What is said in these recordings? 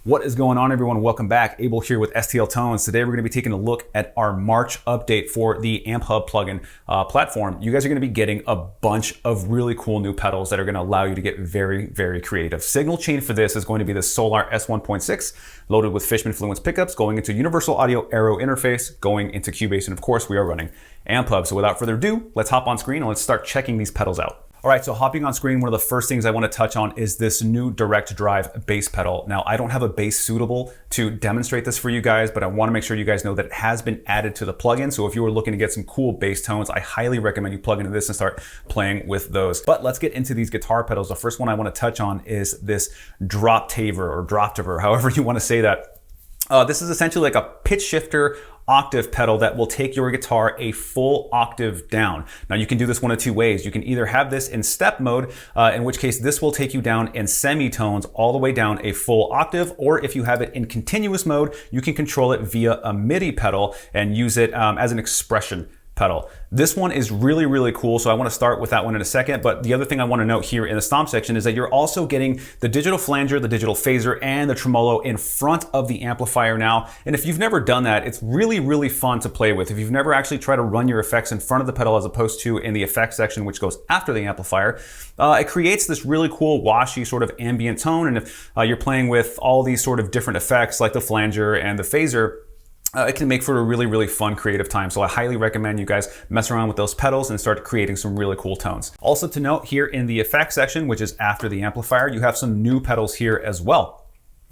What is going on, everyone? Welcome back. Abel here with STL Tones. Today we're going to be taking a look at our March update for the AmpHub plugin platform. You guys are going to be getting a bunch of really cool new pedals that are going to allow you to get very, very creative. Signal chain for this is going to be the Solar S1.6, loaded with Fishman Fluence pickups, going into Universal Audio Aero interface, going into Cubase, and of course we are running AmpHub. So without further ado, let's hop on screen and let's start checking these pedals out. All right, so hopping on screen, one of the first things I want to touch on is this new direct drive bass pedal. Now, I don't have a bass suitable to demonstrate this for you guys, but I want to make sure you guys know that it has been added to the plugin. So if you were looking to get some cool bass tones, I highly recommend you plug into this and start playing with those. But let's get into these guitar pedals. The first one I want to touch on is this Droptaver or Droptaver, however you want to say that. This is essentially like a pitch shifter octave pedal that will take your guitar a full octave down. Now you can do this one of two ways. You can either have this in step mode, in which case this will take you down in semitones all the way down a full octave, or if you have it in continuous mode, you can control it via a MIDI pedal and use it as an expression pedal. This one is really, really cool, so I want to start with that one in a second, but the other thing I want to note here in the stomp section is that you're also getting the digital flanger, the digital phaser, and the tremolo in front of the amplifier now, and if you've never done that, it's really, really fun to play with. If you've never actually tried to run your effects in front of the pedal as opposed to in the effects section, which goes after the amplifier, it creates this really cool washy sort of ambient tone, and if you're playing with all these sort of different effects like the flanger and the phaser, it can make for a really, really fun creative time. So I highly recommend you guys mess around with those pedals and start creating some really cool tones. Also to note, here in the effects section, which is after the amplifier, you have some new pedals here as well.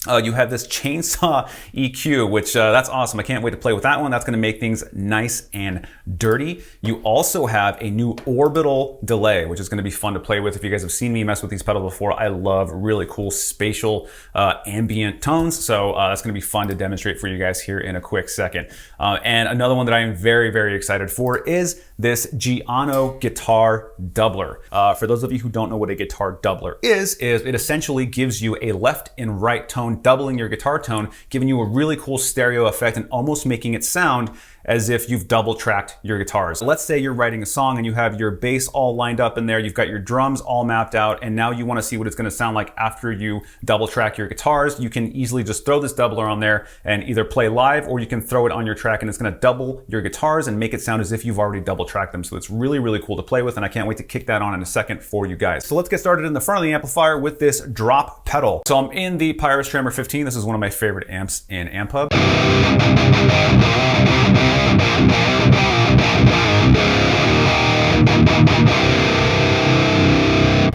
You have this chainsaw EQ, which that's awesome. I can't wait to play with that one. That's going to make things nice and dirty. You also have a new Orbital Delay, which is going to be fun to play with. If you guys have seen me mess with these pedals before, I love really cool spatial ambient tones. So that's going to be fun to demonstrate for you guys here in a quick second. And another one that I am very, very excited for is this Giano guitar doubler. For those of you who don't know what a guitar doubler is it essentially gives you a left and right tone, doubling your guitar tone, giving you a really cool stereo effect and almost making it sound as if you've double tracked your guitars. Let's say you're writing a song and you have your bass all lined up in there, you've got your drums all mapped out, and now you want to see what it's going to sound like after you double track your guitars. You can easily just throw this doubler on there and either play live, or you can throw it on your track and it's going to double your guitars and make it sound as if you've already double tracked them. So it's really, really cool to play with, and I can't wait to kick that on in a second for you guys. So let's get started in the front of the amplifier with this drop pedal. So I'm in the Pyrus Tremor 15. This is one of my favorite amps in AmpHub.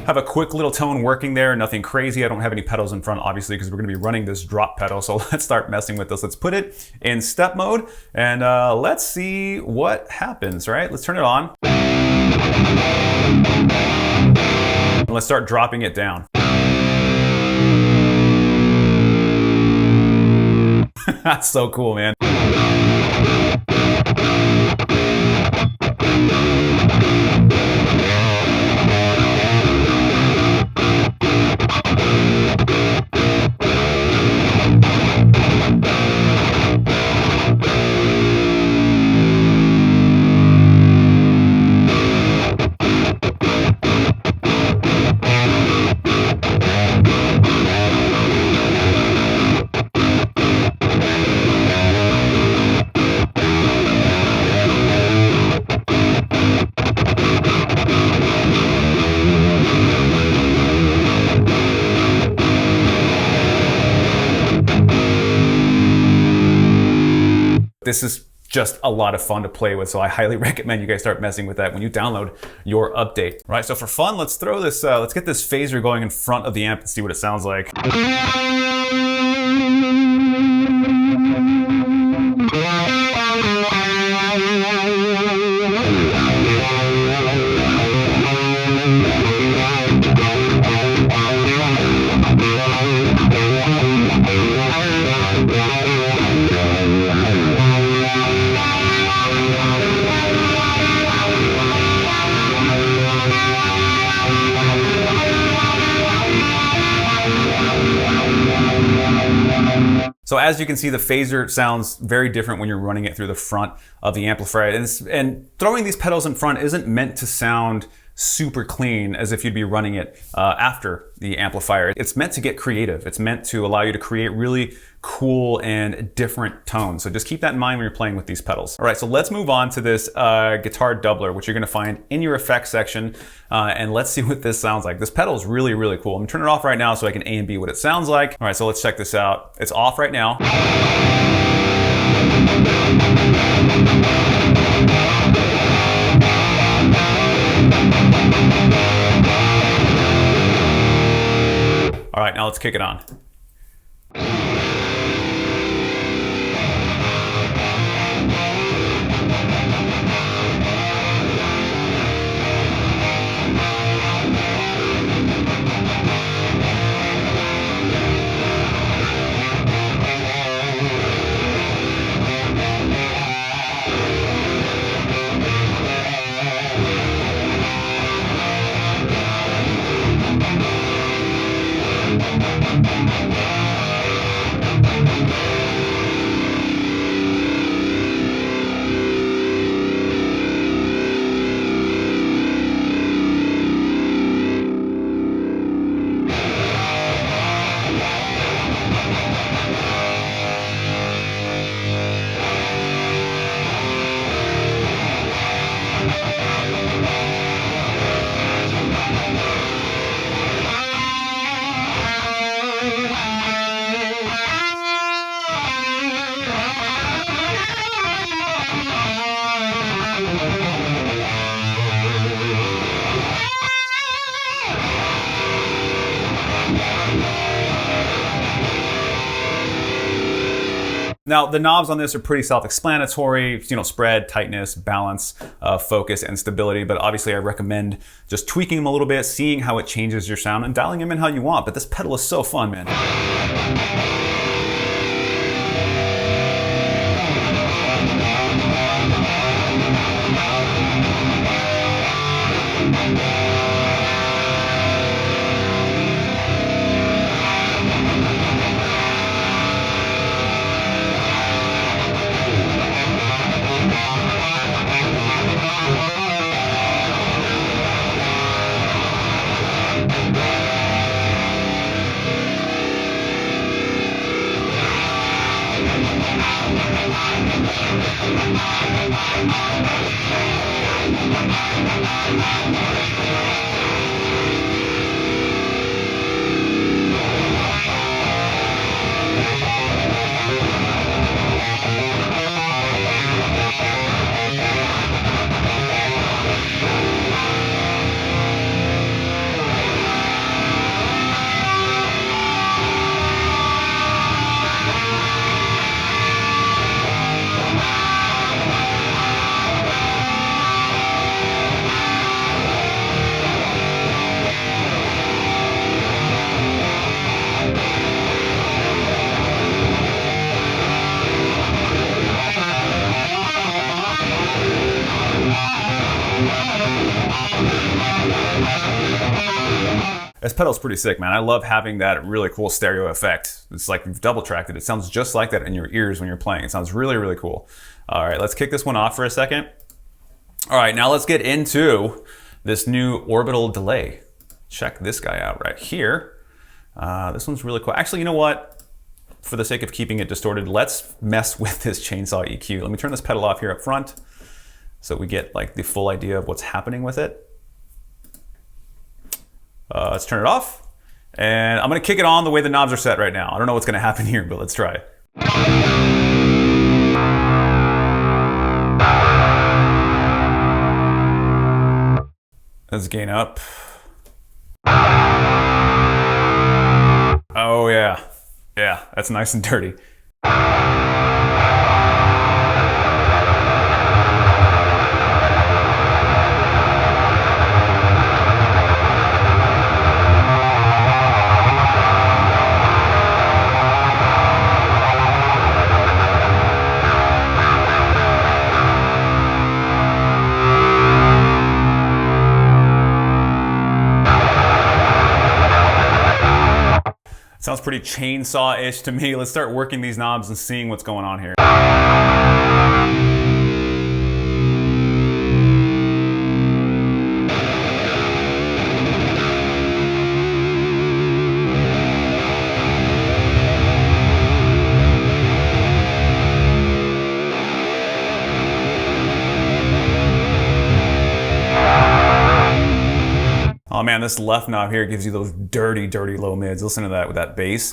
Have a quick little tone working there, nothing crazy. I don't have any pedals in front, obviously, because we're going to be running this drop pedal. So let's start messing with this. Let's put it in step mode and let's see what happens, right? Let's turn it on. And let's start dropping it down. That's so cool, man. This is just a lot of fun to play with, so I highly recommend you guys start messing with that when you download your update. All right, so for fun, let's throw this, let's get this phaser going in front of the amp and see what it sounds like. So as you can see, the phaser sounds very different when you're running it through the front of the amplifier. And throwing these pedals in front isn't meant to sound super clean as if you'd be running it after the amplifier. It's meant to get creative. It's meant to allow you to create really cool and different tones. So just keep that in mind when you're playing with these pedals. All right, so let's move on to this guitar doubler, which you're gonna find in your effects section. And let's see what this sounds like. This pedal is really, really cool. I'm gonna turn it off right now so I can A and B what it sounds like. All right, so let's check this out. It's off right now. All right, now let's kick it on. Now, the knobs on this are pretty self-explanatory, you know, spread, tightness, balance, focus, and stability. But obviously I recommend just tweaking them a little bit, seeing how it changes your sound and dialing them in how you want. But this pedal is so fun, man. This pedal's pretty sick, man. I love having that really cool stereo effect. It's like you've double tracked it. It sounds just like that in your ears when you're playing. It sounds really, really cool. All right, let's kick this one off for a second. All right, now let's get into this new Orbital Delay. Check this guy out right here. This one's really cool. Actually, you know what? For the sake of keeping it distorted, let's mess with this chainsaw EQ. Let me turn this pedal off here up front so we get like the full idea of what's happening with it. Let's turn it off. And I'm gonna kick it on the way the knobs are set right now. I don't know what's gonna happen here, but let's try it. Let's gain up. Oh yeah. Yeah, that's nice and dirty. Sounds pretty chainsaw-ish to me. Let's start working these knobs and seeing what's going on here. Oh man, this left knob here gives you those dirty, dirty low mids. Listen to that with that bass.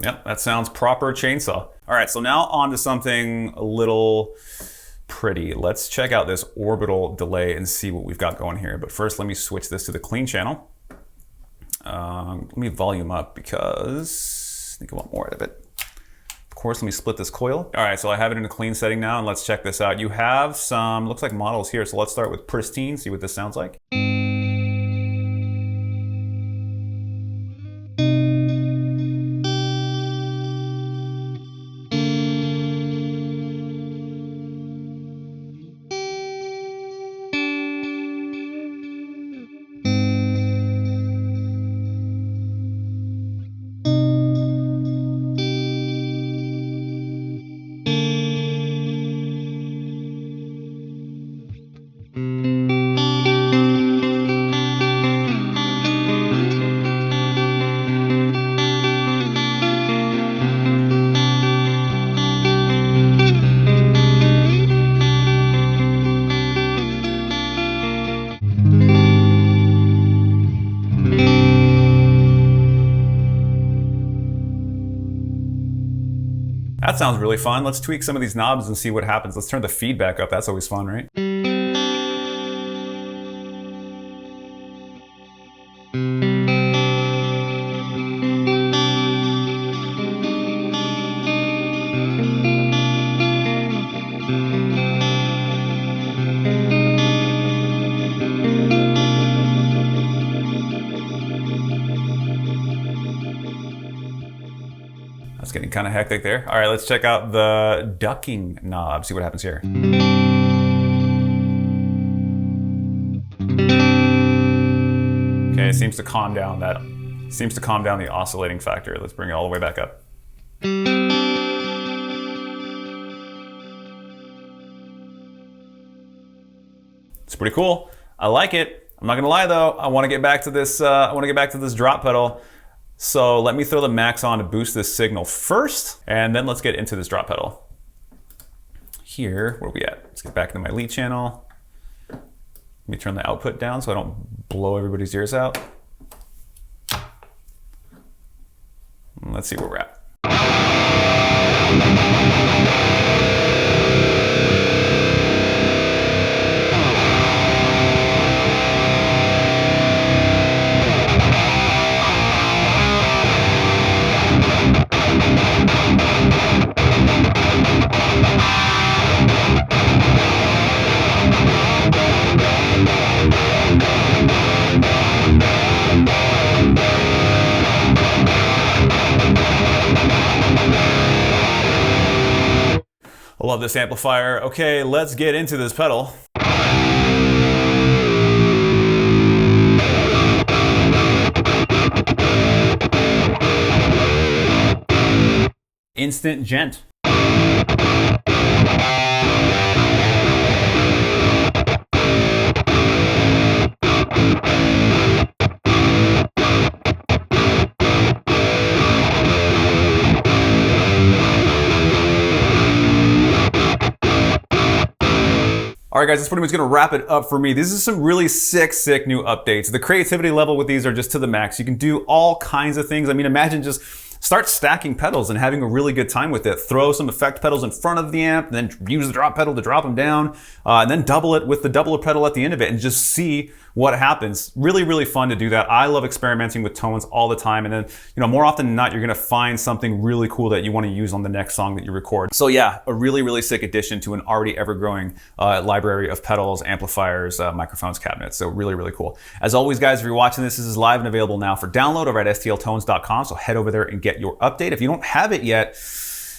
Yep, that sounds proper chainsaw. All right, so now on to something a little pretty. Let's check out this Orbital Delay and see what we've got going here. But first, let me switch this to the clean channel. Let me volume up because I think I want more out of it. Of course, let me split this coil. All right, so I have it in a clean setting now, and let's check this out. You have some, looks like models here. So let's start with pristine, see what this sounds like. That sounds really fun. Let's tweak some of these knobs and see what happens. Let's turn the feedback up. That's always fun, right? That's getting kind of hectic there. All right, let's check out the ducking knob, see what happens here. Okay, it seems to calm down the oscillating factor. Let's bring it all the way back up. It's pretty cool. I like it. I'm not gonna lie though. I want to get back to this. Drop pedal. So let me throw the max on to boost this signal first, and then let's get into this drop pedal. Here, where are we at? Let's get back into my lead channel. Let me turn the output down so I don't blow everybody's ears out. Let's see where we're at. I love this amplifier. Okay, let's get into this pedal. Instant gent. All right, guys, that's pretty much gonna wrap it up for me. These are some really sick new updates. The creativity level with these are just to the max. You can do all kinds of things. I mean, imagine just start stacking pedals and having a really good time with it. Throw some effect pedals in front of the amp, and then use the drop pedal to drop them down, and then double it with the doubler pedal at the end of it and just see what happens. Really fun to do that. I love experimenting with tones all the time, and then, you know, more often than not, you're gonna find something really cool that you wanna use on the next song that you record. So yeah, a really sick addition to an already ever-growing library of pedals, amplifiers, microphones, cabinets. So really cool. As always, guys, if you're watching this is live and available now for download over at stltones.com, so head over there and get your update. If you don't have it yet,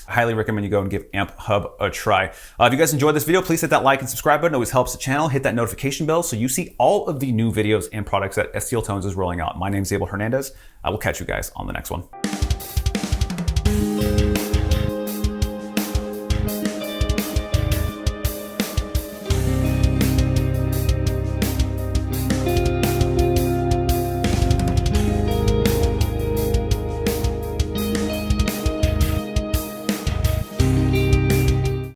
I highly recommend you go and give AmpHub a try. If you guys enjoyed this video, please hit that like and subscribe button. It always helps the channel. Hit that notification bell so you see all of the new videos and products that STL Tones is rolling out. My name is Abel Hernandez. I will catch you guys on the next one.